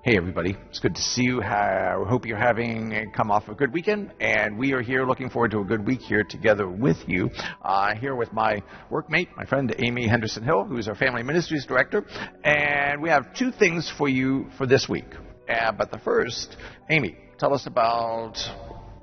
Hey everybody, it's good to see you. I hope you're having come off a good weekend, and we are here looking forward to a good week here together with you. Here with my workmate, my friend Amy Henderson-Hill, who's our Family Ministries Director, and we have two things for you for this week. But the first, Amy, tell us about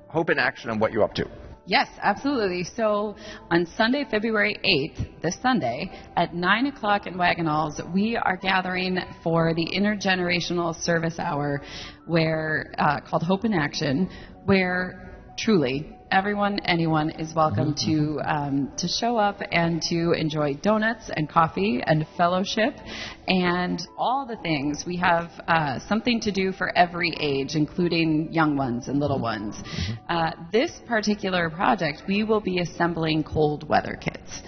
Hope in Action and what you're up to. Yes, absolutely. So on Sunday, February 8th, this Sunday, at 9 o'clock in Wagonalls, we are gathering for the intergenerational service hour where called Hope in Action, where truly everyone, anyone is welcome to show up and to enjoy donuts and coffee and fellowship and all the things. We have something to do for every age, including young ones and little ones. This particular project, we will be assembling cold weather kits.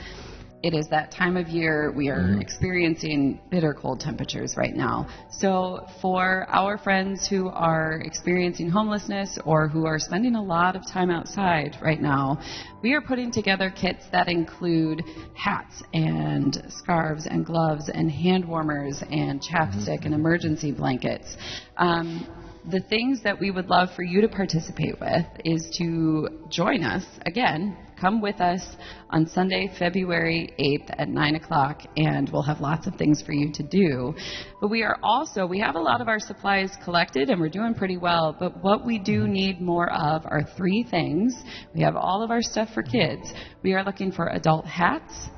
It is that time of year. We are experiencing bitter cold temperatures right now. So for our friends who are experiencing homelessness or who are spending a lot of time outside right now, we are putting together kits that include hats and scarves and gloves and hand warmers and chapstick and emergency blankets. The things that we would love for you to participate with is to join us, again, come with us on Sunday, February 8th at 9 o'clock, and we'll have lots of things for you to do. But we have a lot of our supplies collected, and we're doing pretty well, but what we do need more of are three things. We have all of our stuff for kids. We are looking for adult hats,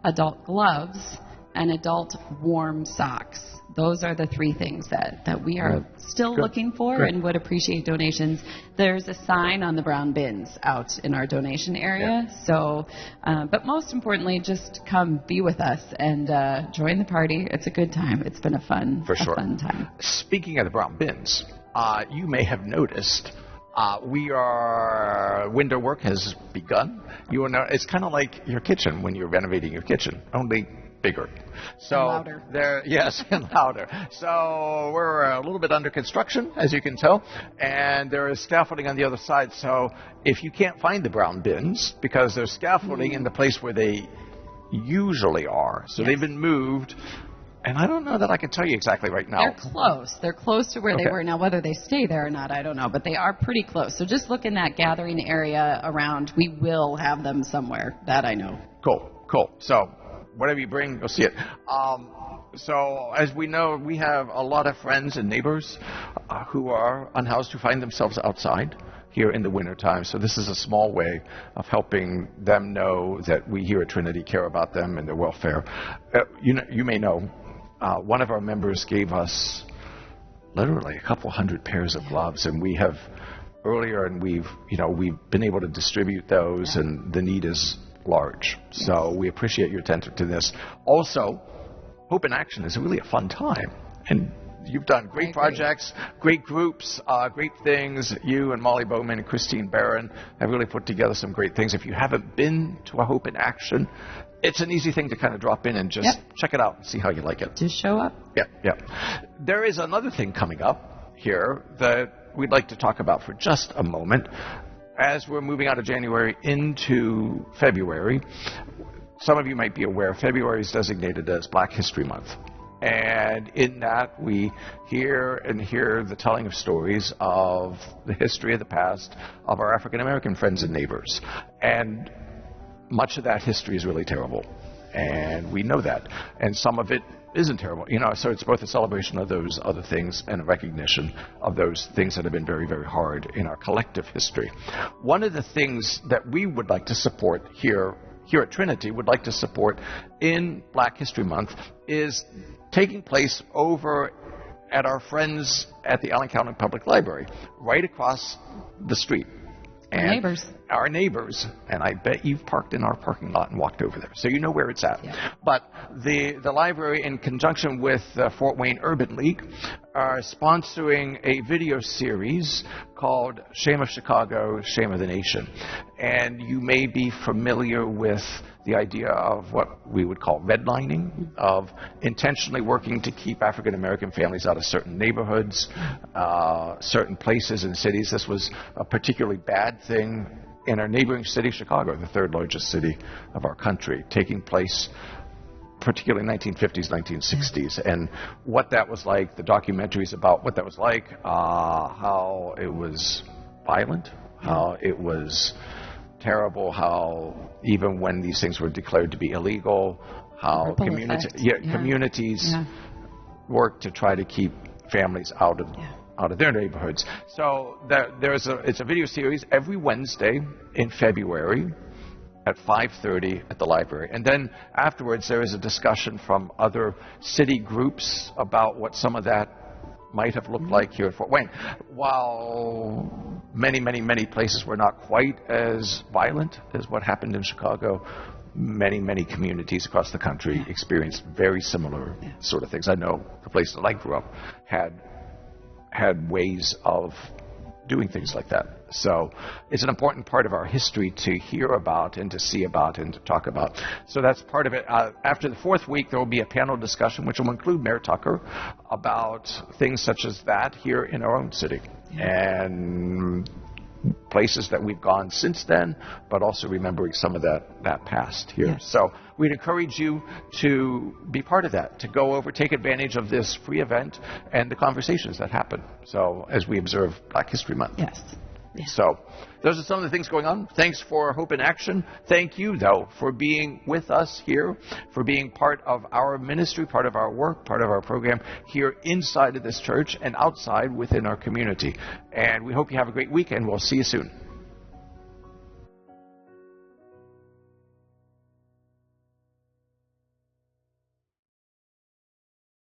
adult gloves, and adult warm socks. Those are the three things that we are still looking for and would appreciate donations. There's a sign on the brown bins out in our donation area. Yeah. So, but most importantly, just come be with us and join the party. It's a good time. It's been a fun time. Speaking of the brown bins, you may have noticed window work has begun. It's kind of like your kitchen when you're renovating your kitchen, only bigger. So louder. Yes, and louder. So we're a little bit under construction, as you can tell, and there is scaffolding on the other side. So if you can't find the brown bins, because there's scaffolding in the place where they usually are, so they've been moved. And I don't know that I can tell you exactly right now. They're close. They're close to where they were. Now, whether they stay there or not, I don't know. But they are pretty close. So just look in that gathering area around. We will have them somewhere. That I know. Cool. So whatever you bring, you'll see it. So as we know, we have a lot of friends and neighbors who are unhoused, who find themselves outside here in the wintertime. So this is a small way of helping them know that we here at Trinity care about them and their welfare. You may know, one of our members gave us literally a couple hundred pairs of gloves, and we have earlier, and we've been able to distribute those, and the need is large. So we appreciate your attention to this. Also, Hope in Action is really a fun time, and you've done great projects, great groups, great things. You and Molly Bowman and Christine Barron have really put together some great things. If you haven't been to a Hope in Action, it's an easy thing to kind of drop in and just check it out and see how you like it. Just show up. Yeah. There is another thing coming up here that we'd like to talk about for just a moment. As we're moving out of January into February, some of you might be aware, February is designated as Black History Month. And in that, we hear the telling of stories of the history of the past of our African American friends and neighbors. And much of that history is really terrible. And we know that. And some of it isn't terrible. So it's both a celebration of those other things and a recognition of those things that have been very, very hard in our collective history. One of the things that we would like to support here at Trinity, would like to support in Black History Month, is taking place over at our friends at the Allen County Public Library, right across the street. And our neighbors, and I bet you've parked in our parking lot and walked over there, so you know where it's at. Yeah. But the library, in conjunction with Fort Wayne Urban League, are sponsoring a video series called Shame of Chicago, Shame of the Nation. And you may be familiar with the idea of what we would call redlining, of intentionally working to keep African American families out of certain neighborhoods, certain places and cities. This was a particularly bad thing in our neighboring city, Chicago, the third largest city of our country, taking place particularly 1950s, 1960s, and what that was like, the documentaries about what that was like, how it was violent, how it was terrible, how even when these things were declared to be illegal, how communities worked to try to keep families out of their neighborhoods. So it's a video series every Wednesday in February at 5:30 at the library. And then afterwards there is a discussion from other city groups about what some of that might have looked like here in Fort Wayne. While many places were not quite as violent as what happened in Chicago, many communities across the country experienced very similar sort of things. I know the place that I grew up had ways of doing things like that. So it's an important part of our history to hear about and to see about and to talk about. So that's part of it. After the fourth week, there will be a panel discussion, which will include Mayor Tucker, about things such as that here in our own city. And places that we've gone since then, but also remembering some of that past here. Yes. So we'd encourage you to be part of that, to go over, take advantage of this free event and the conversations that happen. So as we observe Black History Month. Yes. So those are some of the things going on. Thanks for Hope in Action. Thank you, though, for being with us here, for being part of our ministry, part of our work, part of our program here inside of this church and outside within our community. And we hope you have a great week, and we'll see you soon.